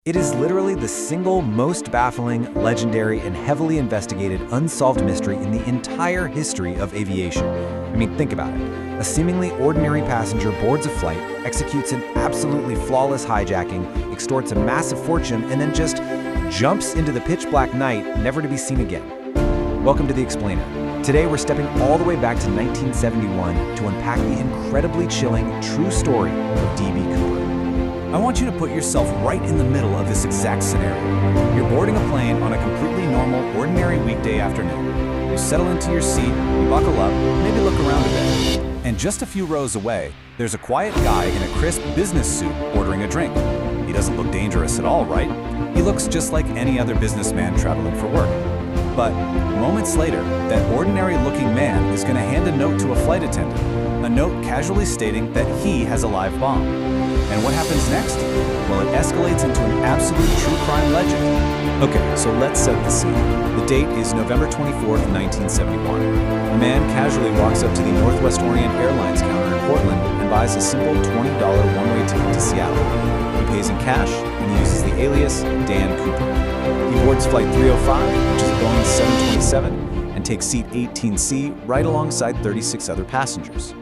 It is literally the single most baffling, legendary, and heavily investigated unsolved mystery in the entire history of aviation. I mean, think about it. A seemingly ordinary passenger boards a flight, executes an absolutely flawless hijacking, extorts a massive fortune, and then just jumps into the pitch-black night, never to be seen again. Welcome to The Explainer. Today, we're stepping all the way back to 1971 to unpack the incredibly chilling, true story of D.B. Cooper. I want you to put yourself right in the middle of this exact scenario. You're boarding a plane on a completely normal, ordinary weekday afternoon. You settle into your seat, you buckle up, maybe look around a bit. And just a few rows away, there's a quiet guy in a crisp business suit ordering a drink. He doesn't look dangerous at all, right? He looks just like any other businessman traveling for work. But moments later, that ordinary-looking man is going to hand a note to a flight attendant, a note casually stating that he has a live bomb. And what happens next? Well, it escalates into an absolute true crime legend. Okay, so let's set the scene. The date is November 24th, 1971. A man casually walks up to the Northwest Orient Airlines counter in Portland and buys a simple $20 one-way ticket to Seattle. He pays in cash and he uses the alias Dan Cooper. He boards Flight 305, which is a Boeing 727, and takes seat 18C right alongside 36 other passengers.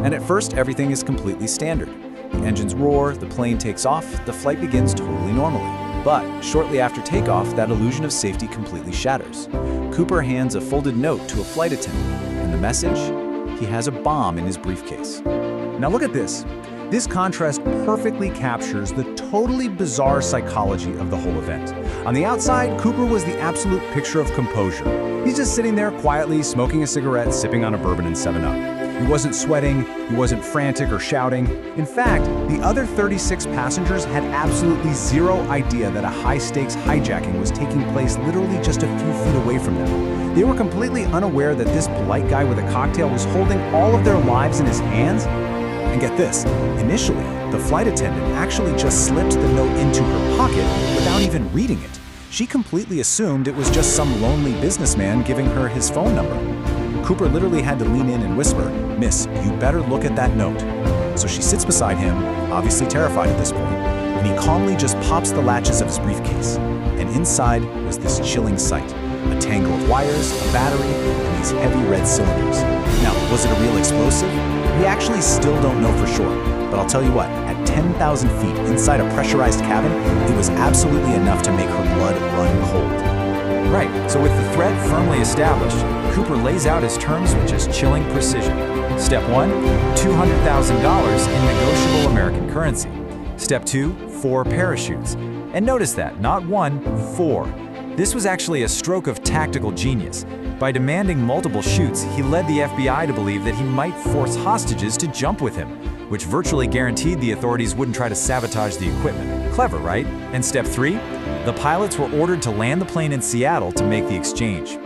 And at first, everything is completely standard. The engines roar, the plane takes off, the flight begins totally normally. But shortly after takeoff, that illusion of safety completely shatters. Cooper hands a folded note to a flight attendant, and the message? He has a bomb in his briefcase. Now look at this. This contrast perfectly captures the totally bizarre psychology of the whole event. On the outside, Cooper was the absolute picture of composure. He's just sitting there quietly, smoking a cigarette, sipping on a bourbon and 7-Up. He wasn't sweating, he wasn't frantic or shouting. In fact, the other 36 passengers had absolutely zero idea that a high-stakes hijacking was taking place literally just a few feet away from them. They were completely unaware that this polite guy with a cocktail was holding all of their lives in his hands. And get this, initially, the flight attendant actually just slipped the note into her pocket without even reading it. She completely assumed it was just some lonely businessman giving her his phone number. Cooper literally had to lean in and whisper, "Miss, you better look at that note." So she sits beside him, obviously terrified at this point, and he calmly just pops the latches of his briefcase. And inside was this chilling sight, a tangle of wires, a battery, and these heavy red cylinders. Now, was it a real explosive? We actually still don't know for sure, but I'll tell you what, at 10,000 feet inside a pressurized cabin, it was absolutely enough to make her blood run cold. Right, so with the threat firmly established, Cooper lays out his terms with just chilling precision. Step 1, $200,000 in negotiable American currency. Step 2, 4 parachutes. And notice that, not 1, 4. This was actually a stroke of tactical genius. By demanding multiple chutes, he led the FBI to believe that he might force hostages to jump with him, which virtually guaranteed the authorities wouldn't try to sabotage the equipment. Clever, right? And step 3, the pilots were ordered to land the plane in Seattle to make the exchange.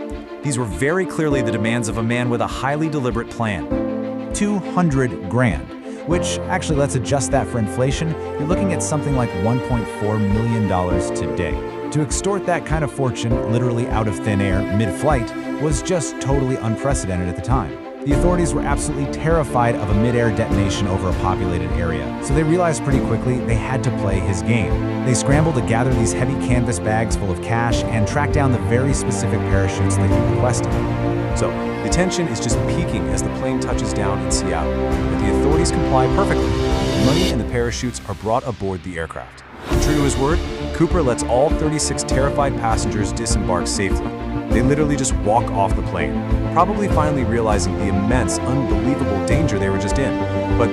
These were very clearly the demands of a man with a highly deliberate plan. 200 grand, which actually, let's adjust that for inflation. You're looking at something like $1.4 million today. To extort that kind of fortune literally out of thin air mid-flight was just totally unprecedented at the time. The authorities were absolutely terrified of a mid-air detonation over a populated area, so they realized pretty quickly they had to play his game. They scrambled to gather these heavy canvas bags full of cash and track down the very specific parachutes that he requested. So, the tension is just peaking as the plane touches down in Seattle, but the authorities comply perfectly. The money and the parachutes are brought aboard the aircraft. True to his word, Cooper lets all 36 terrified passengers disembark safely. They literally just walk off the plane, probably finally realizing the immense, unbelievable danger they were just in. But,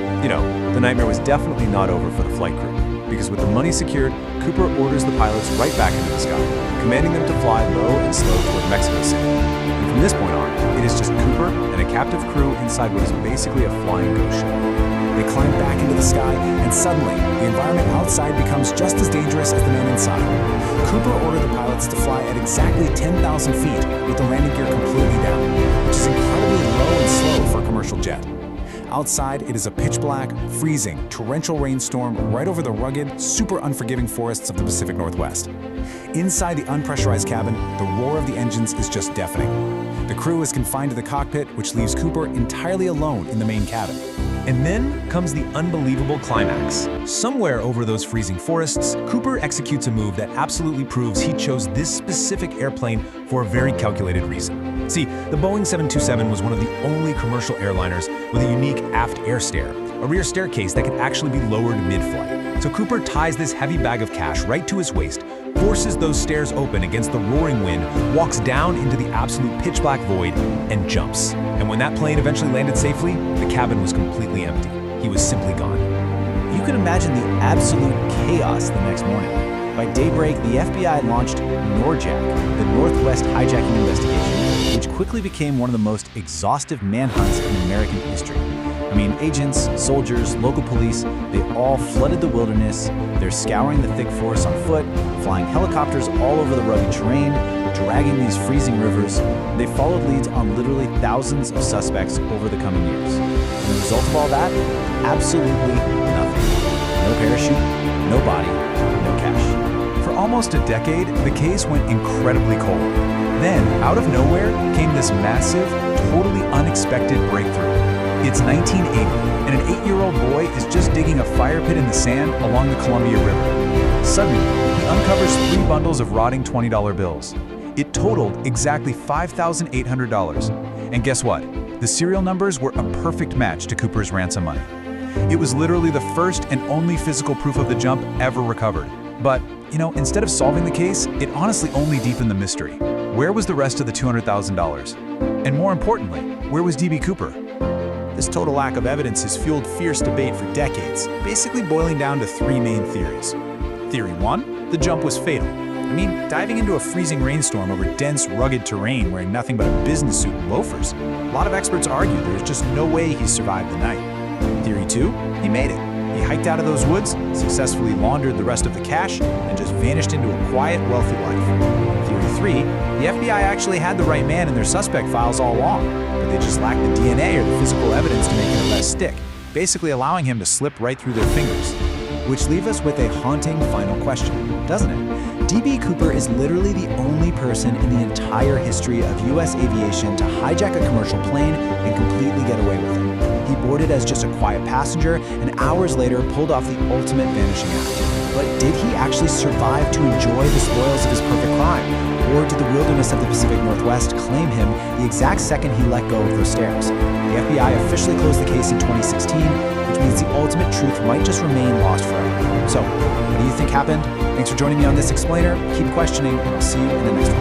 the nightmare was definitely not over for the flight crew, because with the money secured, Cooper orders the pilots right back into the sky, commanding them to fly low and slow toward Mexico City. And from this point on, it is just Cooper and a captive crew inside what is basically a flying ghost ship. They climb back into the sky, and suddenly, the environment outside becomes just as dangerous as the man inside. Cooper ordered the pilots to fly at exactly 10,000 feet with the landing gear completely down, which is incredibly low and slow for a commercial jet. Outside, it is a pitch-black, freezing, torrential rainstorm right over the rugged, super unforgiving forests of the Pacific Northwest. Inside the unpressurized cabin, the roar of the engines is just deafening. The crew is confined to the cockpit, which leaves Cooper entirely alone in the main cabin. And then comes the unbelievable climax. Somewhere over those freezing forests, Cooper executes a move that absolutely proves he chose this specific airplane for a very calculated reason. See, the Boeing 727 was one of the only commercial airliners with a unique aft air stair, a rear staircase that could actually be lowered mid-flight. So Cooper ties this heavy bag of cash right to his waist, forces those stairs open against the roaring wind, walks down into the absolute pitch-black void, and jumps. And when that plane eventually landed safely, the cabin was completely empty. He was simply gone. You can imagine the absolute chaos the next morning. By daybreak, the FBI launched NORJAC, the Northwest Hijacking Investigation, which quickly became one of the most exhaustive manhunts in American history. I mean, agents, soldiers, local police, they all flooded the wilderness. They're scouring the thick forest on foot, flying helicopters all over the rugged terrain, dragging these freezing rivers. They followed leads on literally thousands of suspects over the coming years. And the result of all that? Absolutely nothing. No parachute, no body, no cash. For almost a decade, the case went incredibly cold. Then, out of nowhere, came this massive, totally unexpected breakthrough. It's 1980, and an 8-year-old boy is just digging a fire pit in the sand along the Columbia River. Suddenly, he uncovers 3 bundles of rotting $20 bills. It totaled exactly $5,800. And guess what? The serial numbers were a perfect match to Cooper's ransom money. It was literally the first and only physical proof of the jump ever recovered. But, instead of solving the case, it honestly only deepened the mystery. Where was the rest of the $200,000? And more importantly, where was D.B. Cooper? This total lack of evidence has fueled fierce debate for decades, basically boiling down to 3 main theories. Theory 1, the jump was fatal. I mean, diving into a freezing rainstorm over dense, rugged terrain wearing nothing but a business suit and loafers. A lot of experts argue there's just no way he survived the night. Theory 2, he made it. He hiked out of those woods, successfully laundered the rest of the cash, and just vanished into a quiet, wealthy life. Theory 3, the FBI actually had the right man in their suspect files all along, but they just lacked the DNA or the physical evidence to make an arrest stick, basically allowing him to slip right through their fingers. Which leaves us with a haunting final question, doesn't it? D.B. Cooper is literally the only person in the entire history of U.S. aviation to hijack a commercial plane and completely get away with it. He boarded as just a quiet passenger and hours later pulled off the ultimate vanishing act. But did he actually survive to enjoy the spoils of his perfect crime? Or did the wilderness of the Pacific Northwest claim him the exact second he let go of those stairs? The FBI officially closed the case in 2016, which means the ultimate truth might just remain lost forever. So, what do you think happened? Thanks for joining me on this explainer. Keep questioning, and I'll see you in the next one.